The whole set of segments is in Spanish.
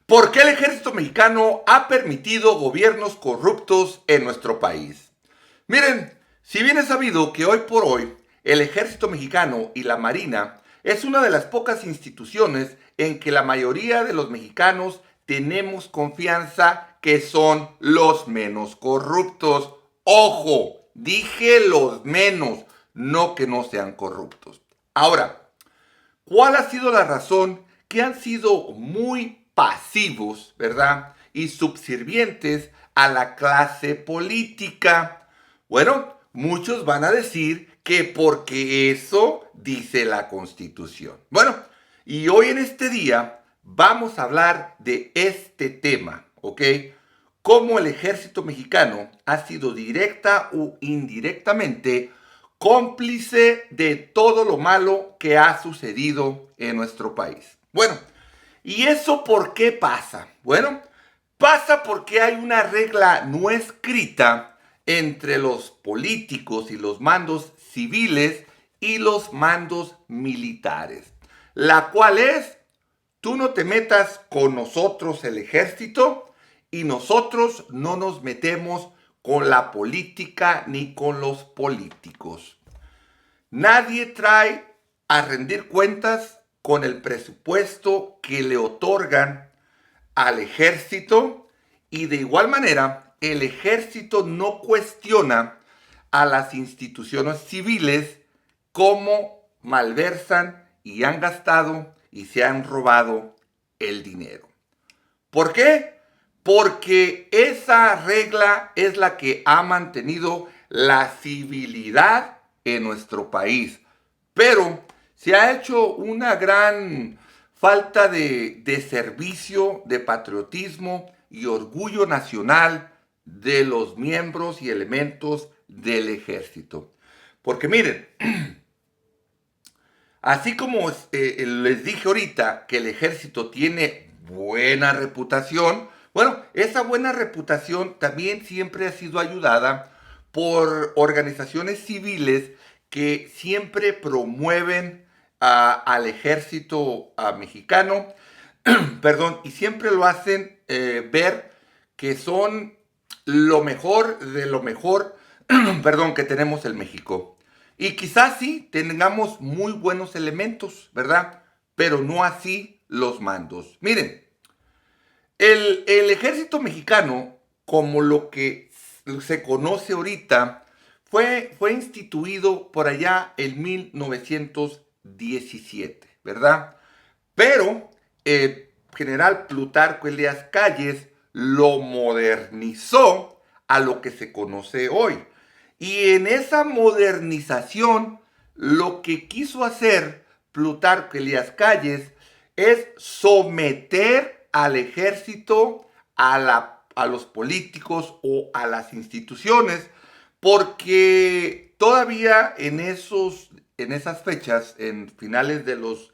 ¿Por qué el ejército mexicano ha permitido gobiernos corruptos en nuestro país? Miren, si bien es sabido que hoy por hoy el ejército mexicano y la marina es una de las pocas instituciones en que la mayoría de los mexicanos tenemos confianza que son los menos corruptos. Ojo, dije los menos, no que no sean corruptos. Ahora, ¿cuál ha sido la razón que han sido muy pasivos, ¿verdad? Y subservientes a la clase política? Bueno, muchos van a decir que porque eso dice la Constitución. Bueno, y hoy en este día vamos a hablar de este tema, ¿ok? Cómo el ejército mexicano ha sido directa o indirectamente cómplice de todo lo malo que ha sucedido en nuestro país. Bueno, ¿y eso por qué pasa? Bueno, pasa porque hay una regla no escrita entre los políticos y los mandos civiles y los mandos militares, la cual es: tú no te metas con nosotros el ejército y nosotros no nos metemos con la política ni con los políticos. Nadie trae a rendir cuentas con el presupuesto que le otorgan al ejército, y de igual manera el ejército no cuestiona a las instituciones civiles cómo malversan y han gastado y se han robado el dinero. ¿Por qué? Porque esa regla es la que ha mantenido la civilidad en nuestro país. Pero se ha hecho una gran falta de servicio, de patriotismo y orgullo nacional de los miembros y elementos del ejército. Porque miren, así como les dije ahorita que el ejército tiene buena reputación, bueno, esa buena reputación también siempre ha sido ayudada por organizaciones civiles que siempre promueven al ejército mexicano, perdón, y siempre lo hacen ver que son lo mejor de lo mejor, perdón, que tenemos en México. Y quizás sí tengamos muy buenos elementos, ¿verdad? Pero no así los mandos. Miren, el ejército mexicano, como lo que se conoce ahorita, fue instituido por allá en 1917, ¿verdad? Pero el general Plutarco Elías Calles lo modernizó a lo que se conoce hoy. Y en esa modernización, lo que quiso hacer Plutarco Elías Calles es someter al ejército a los políticos o a las instituciones, porque todavía en esas fechas, en finales de los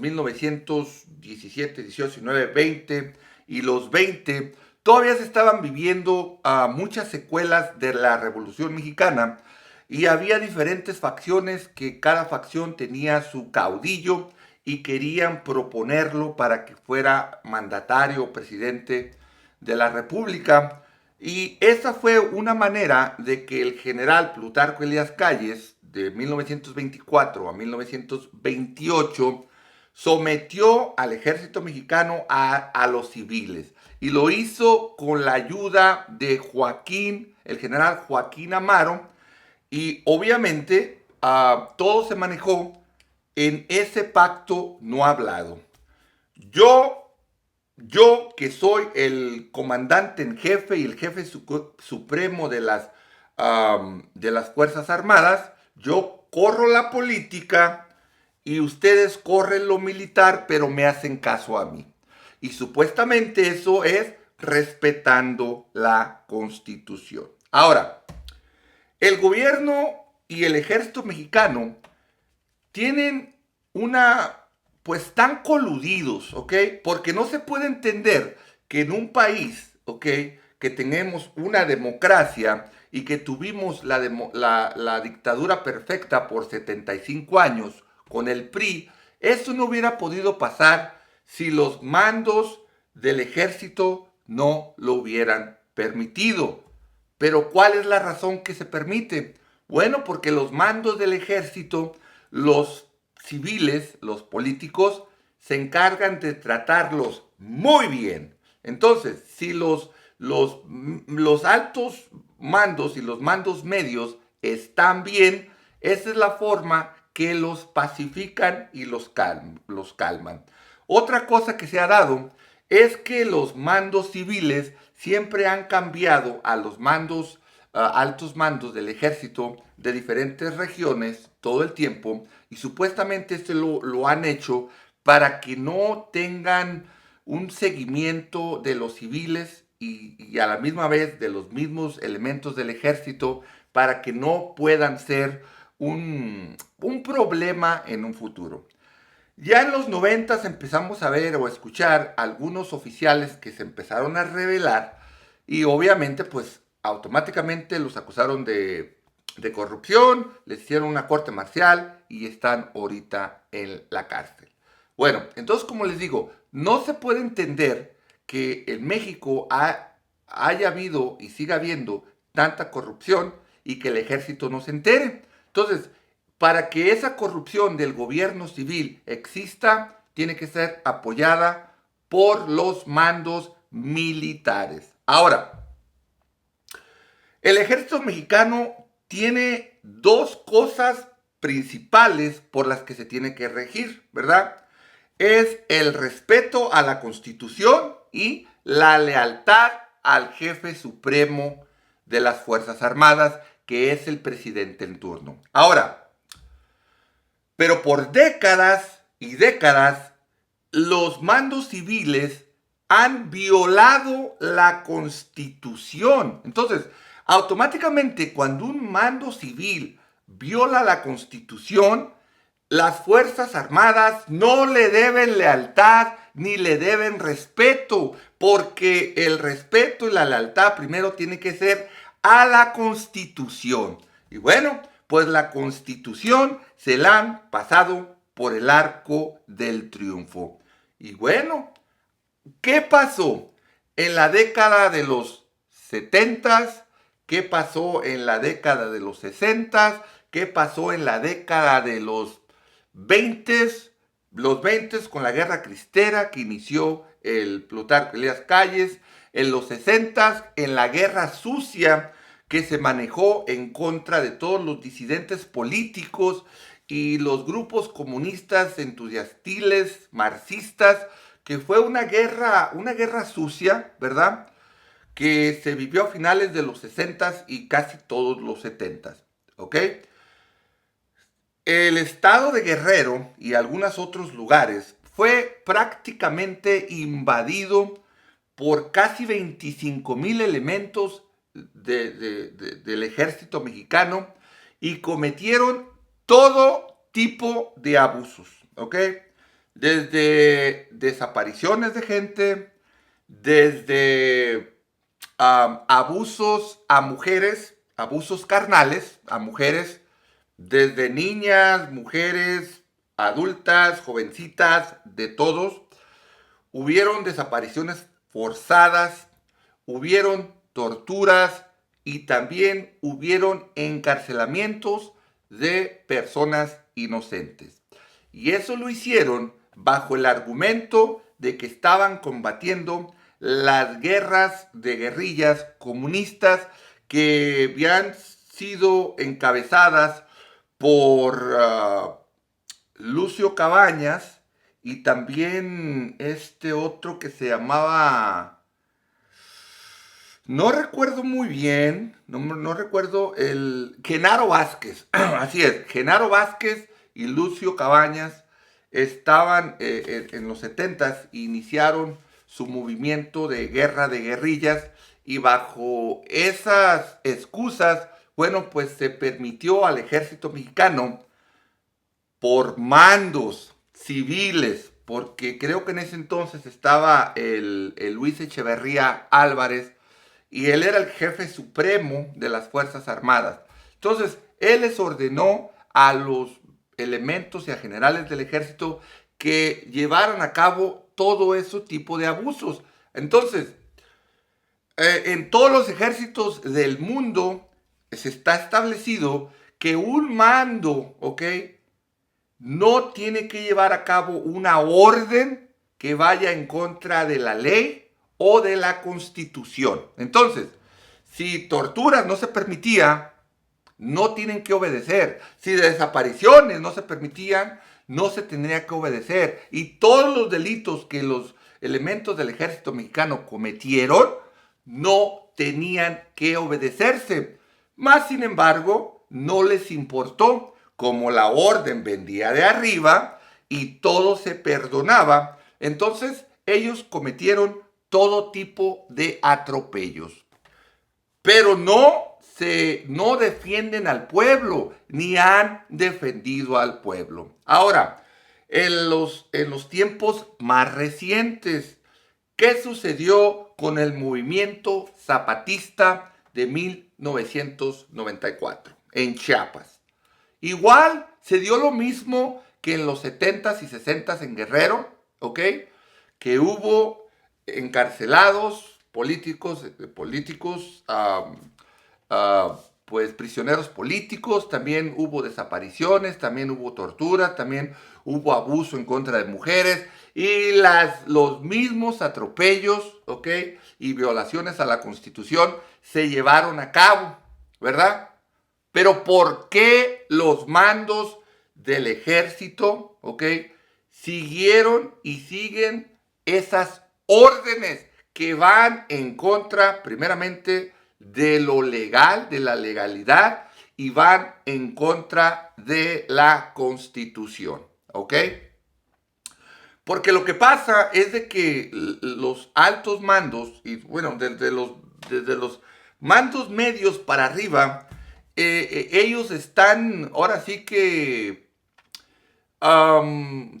1917, 18, 19, 20 y los 20, todavía se estaban viviendo muchas secuelas de la Revolución Mexicana, y había diferentes facciones que cada facción tenía su caudillo y querían proponerlo para que fuera mandatario o presidente de la República. Y esa fue una manera de que el general Plutarco Elías Calles, de 1924 a 1928, sometió al ejército mexicano a los civiles. Y lo hizo con la ayuda de Joaquín, el general Joaquín Amaro, y obviamente todo se manejó en ese pacto no hablado. Yo, yo que soy el comandante en jefe y el jefe supremo de las Fuerzas Armadas, yo corro la política y ustedes corren lo militar, pero me hacen caso a mí. Y supuestamente eso es respetando la Constitución. Ahora, el gobierno y el ejército mexicano tienen pues están coludidos, ¿ok? Porque no se puede entender que en un país, ¿ok? Que tenemos una democracia y que tuvimos la dictadura perfecta por 75 años con el PRI, eso no hubiera podido pasar si los mandos del ejército no lo hubieran permitido. Pero ¿cuál es la razón que se permite? Bueno, porque los mandos del ejército, los civiles, los políticos, se encargan de tratarlos muy bien. Entonces, si los altos mandos y los mandos medios están bien, esa es la forma que los pacifican y los calman. Otra cosa que se ha dado es que los mandos civiles siempre han cambiado a los mandos, altos mandos del ejército de diferentes regiones todo el tiempo, y supuestamente esto lo han hecho para que no tengan un seguimiento de los civiles y a la misma vez de los mismos elementos del ejército, para que no puedan ser un problema en un futuro. Ya en los 90 empezamos a ver o a escuchar algunos oficiales que se empezaron a rebelar, y obviamente pues automáticamente los acusaron de corrupción, les hicieron una corte marcial y están ahorita en la cárcel. Bueno, entonces, como les digo, no se puede entender que en México haya habido y siga habiendo tanta corrupción y que el ejército no se entere. Entonces, para que esa corrupción del gobierno civil exista, tiene que ser apoyada por los mandos militares. Ahora, el ejército mexicano tiene dos cosas principales por las que se tiene que regir, ¿verdad? Es el respeto a la Constitución y la lealtad al jefe supremo de las Fuerzas Armadas, que es el presidente en turno. Ahora, pero por décadas y décadas, los mandos civiles han violado la Constitución. Entonces, automáticamente, cuando un mando civil viola la Constitución, las Fuerzas Armadas no le deben lealtad ni le deben respeto, porque el respeto y la lealtad primero tiene que ser a la Constitución. Y bueno, pues la Constitución se la han pasado por el arco del triunfo. Y bueno, ¿qué pasó en la década de los 70? ¿Qué pasó en la década de los 60? ¿Qué pasó en la década de los 20? Los 20 con la Guerra Cristera que inició el Plutarco Elías Calles. En los 60 en la Guerra Sucia que se manejó en contra de todos los disidentes políticos y los grupos comunistas entusiastiles, marxistas, que fue una guerra sucia, ¿verdad? Que se vivió a finales de los 60 y casi todos los 70, ¿ok? El estado de Guerrero y algunos otros lugares fue prácticamente invadido por casi 25,000 elementos del ejército mexicano, y cometieron todo tipo de abusos, ¿ok? Desde desapariciones de gente, desde abusos a mujeres, abusos carnales a mujeres, desde niñas, mujeres, adultas, jovencitas, de todos. Hubieron desapariciones forzadas, hubieron torturas y también hubieron encarcelamientos de personas inocentes. Y eso lo hicieron bajo el argumento de que estaban combatiendo las guerras de guerrillas comunistas que habían sido encabezadas por Lucio Cabañas, y también este otro que se llamaba, no recuerdo muy bien, no recuerdo, el Genaro Vázquez. Así es, Genaro Vázquez y Lucio Cabañas estaban en los 70, iniciaron su movimiento de guerra de guerrillas, y bajo esas excusas, bueno, pues se permitió al ejército mexicano, por mandos civiles, porque creo que en ese entonces estaba el Luis Echeverría Álvarez, y él era el jefe supremo de las Fuerzas Armadas. Entonces, él les ordenó a los elementos y a generales del ejército que llevaran a cabo todo ese tipo de abusos. Entonces, en todos los ejércitos del mundo se está establecido que un mando, ¿ok?, no tiene que llevar a cabo una orden que vaya en contra de la ley o de la Constitución. Entonces, si torturas no se permitía, no tienen que obedecer. Si desapariciones no se permitían, no se tendría que obedecer. Y todos los delitos que los elementos del ejército mexicano cometieron, no tenían que obedecerse. Más sin embargo, no les importó, como la orden vendía de arriba y todo se perdonaba. Entonces ellos cometieron todo tipo de atropellos. Pero no defienden al pueblo, ni han defendido al pueblo. Ahora, en los tiempos más recientes, ¿qué sucedió con el movimiento zapatista de 1994 en Chiapas? Igual se dio lo mismo que en los 70s y 60s en Guerrero, ¿ok? Que hubo encarcelados políticos, pues prisioneros políticos, también hubo desapariciones, también hubo tortura, también hubo abuso en contra de mujeres y los mismos atropellos, ¿ok?, y violaciones a la Constitución se llevaron a cabo, ¿verdad? Pero ¿por qué los mandos del ejército, ¿ok?, siguieron y siguen esas órdenes que van en contra, primeramente, de lo legal, de la legalidad, y van en contra de la Constitución, ¿ok? Porque lo que pasa es de que los altos mandos, y bueno, desde los mandos medios para arriba, ellos están ahora sí que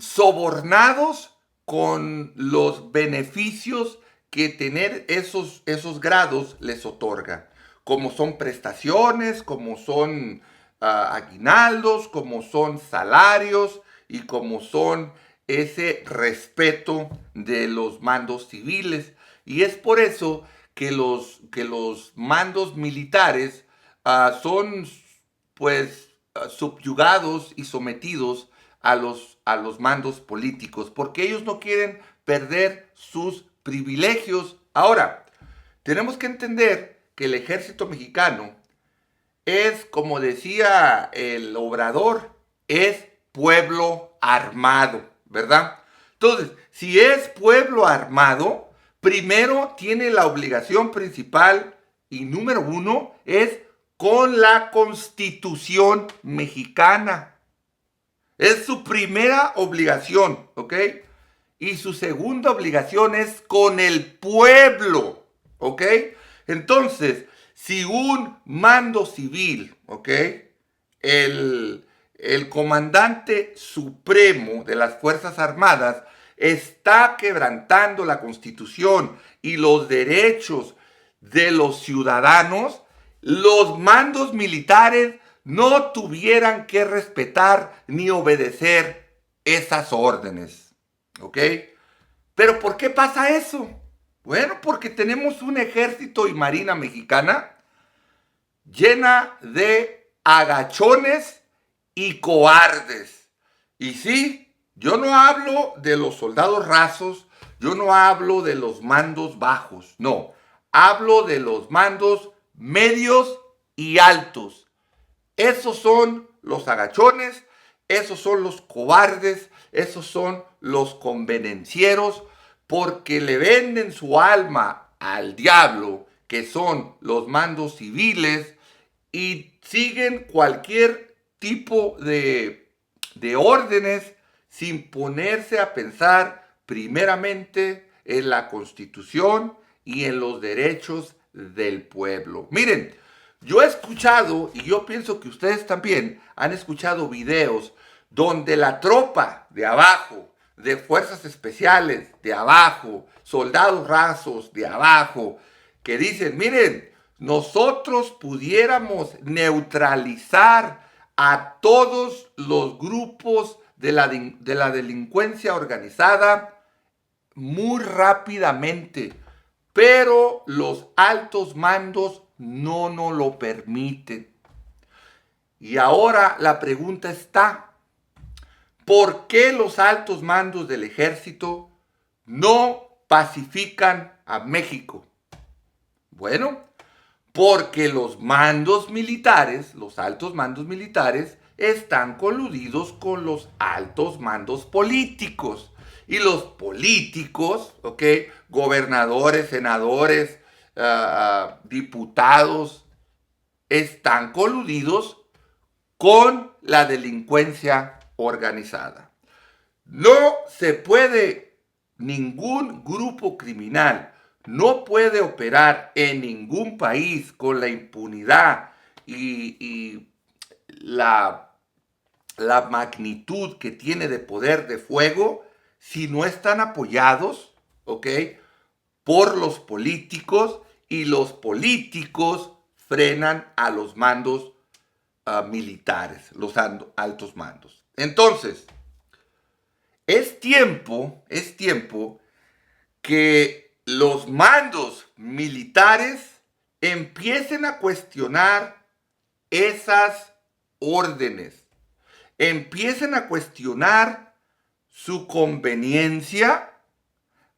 sobornados con los beneficios que tener esos grados les otorga, como son prestaciones, como son aguinaldos, como son salarios y como son ese respeto de los mandos civiles. Y es por eso que los mandos militares son pues subyugados y sometidos a los mandos políticos, porque ellos no quieren perder sus privilegios. Ahora, tenemos que entender que el ejército mexicano es, como decía el Obrador, es pueblo armado, ¿verdad? Entonces, si es pueblo armado, primero tiene la obligación principal y número uno es con la Constitución mexicana. Es su primera obligación, ¿ok? Y su segunda obligación es con el pueblo, ¿ok? Entonces, si un mando civil, ¿ok?, el comandante supremo de las Fuerzas Armadas está quebrantando la Constitución y los derechos de los ciudadanos, los mandos militares no tuvieran que respetar ni obedecer esas órdenes, ¿ok? Pero ¿por qué pasa eso? Bueno, porque tenemos un ejército y marina mexicana llena de agachones y cobardes. Y sí, yo no hablo de los soldados rasos, yo no hablo de los mandos bajos, no, hablo de los mandos medios y altos. Esos son los agachones, esos son los cobardes, esos son los convenencieros, porque le venden su alma al diablo, que son los mandos civiles, y siguen cualquier tipo de órdenes sin ponerse a pensar primeramente en la Constitución y en los derechos del pueblo. Miren, yo he escuchado, y yo pienso que ustedes también han escuchado videos donde la tropa de abajo, de fuerzas especiales de abajo, soldados rasos de abajo, que dicen, miren, nosotros pudiéramos neutralizar a todos los grupos de la delincuencia organizada muy rápidamente, pero los altos mandos no nos lo permiten. Y ahora la pregunta está, ¿por qué los altos mandos del ejército no pacifican a México? Bueno, porque los mandos militares, los altos mandos militares, están coludidos con los altos mandos políticos. Y los políticos, ¿ok? Gobernadores, senadores, diputados, están coludidos con la delincuencia organizada. No se puede, ningún grupo criminal no puede operar en ningún país con la impunidad y la magnitud que tiene de poder de fuego si no están apoyados, ¿ok?, por los políticos, y los políticos frenan a los mandos militares, los altos mandos. Entonces, es tiempo que los mandos militares empiecen a cuestionar esas órdenes, empiecen a cuestionar su conveniencia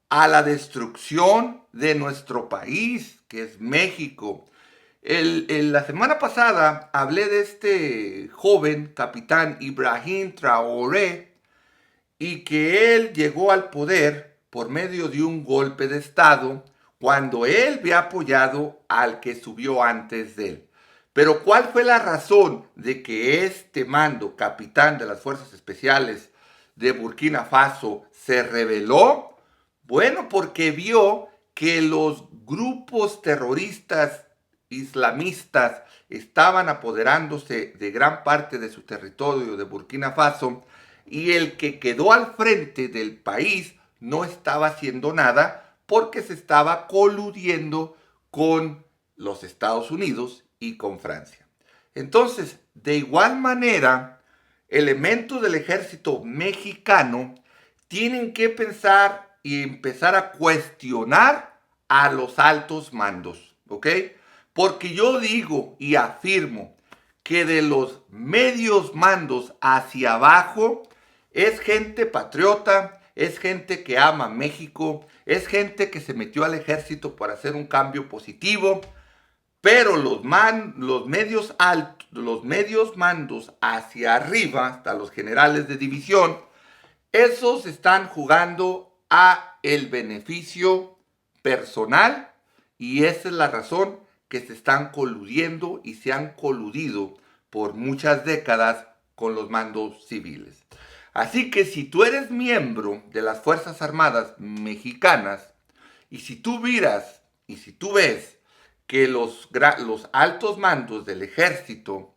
a la destrucción de nuestro país, que es México. La semana pasada hablé de este joven capitán Ibrahim Traoré, y que él llegó al poder por medio de un golpe de estado cuando él había apoyado al que subió antes de él. Pero ¿cuál fue la razón de que este mando, capitán de las Fuerzas Especiales de Burkina Faso, se rebeló? Bueno, porque vio que los grupos terroristas islamistas estaban apoderándose de gran parte de su territorio de Burkina Faso, y el que quedó al frente del país no estaba haciendo nada porque se estaba coludiendo con los Estados Unidos y con Francia. Entonces, de igual manera, elementos del ejército mexicano tienen que pensar y empezar a cuestionar a los altos mandos, ¿ok? Porque yo digo y afirmo que de los medios mandos hacia abajo es gente patriota, es gente que ama México, es gente que se metió al ejército para hacer un cambio positivo, pero los medios altos, los medios mandos hacia arriba, hasta los generales de división, esos están jugando a el beneficio personal, y esa es la razón que se están coludiendo y se han coludido por muchas décadas con los mandos civiles. Así que si tú eres miembro de las Fuerzas Armadas mexicanas, y si tú miras y si tú ves que los altos mandos del ejército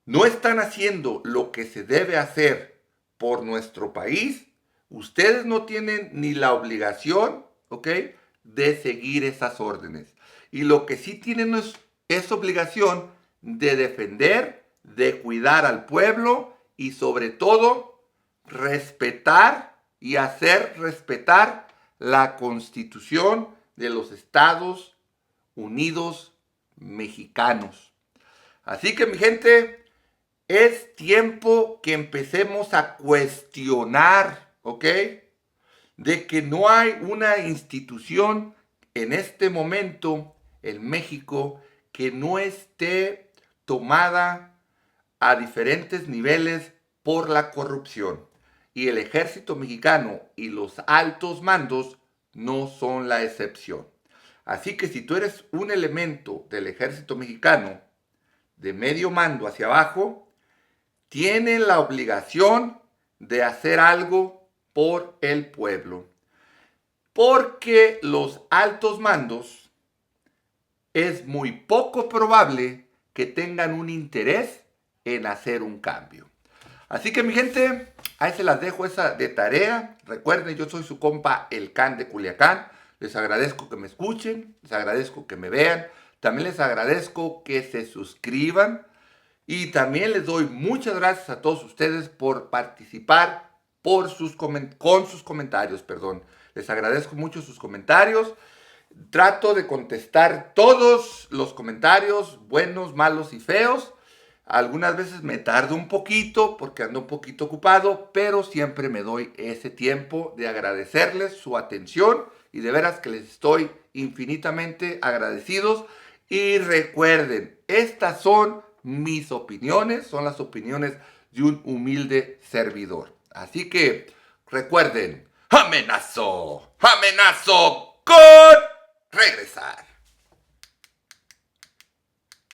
no están haciendo lo que se debe hacer por nuestro país, ustedes no tienen ni la obligación, ¿ok?, de seguir esas órdenes. Y lo que sí tienen es obligación de defender, de cuidar al pueblo y sobre todo respetar y hacer respetar la Constitución de los Estados Unidos mexicanos. Así que, mi gente, es tiempo que empecemos a cuestionar, ¿ok?, de que no hay una institución en este momento en México que no esté tomada a diferentes niveles por la corrupción. Y el ejército mexicano y los altos mandos no son la excepción. Así que si tú eres un elemento del ejército mexicano, de medio mando hacia abajo, tienen la obligación de hacer algo por el pueblo. Porque los altos mandos es muy poco probable que tengan un interés en hacer un cambio. Así que, mi gente, ahí se las dejo esa de tarea. Recuerden, yo soy su compa El Can de Culiacán. Les agradezco que me escuchen, les agradezco que me vean. También les agradezco que se suscriban. Y también les doy muchas gracias a todos ustedes por participar con sus comentarios, perdón. Les agradezco mucho sus comentarios. Trato de contestar todos los comentarios, buenos, malos y feos. Algunas veces me tardo un poquito porque ando un poquito ocupado, pero siempre me doy ese tiempo de agradecerles su atención y de veras que les estoy infinitamente agradecidos. Y recuerden, estas son mis opiniones, son las opiniones de un humilde servidor. Así que recuerden, amenazo con regresar.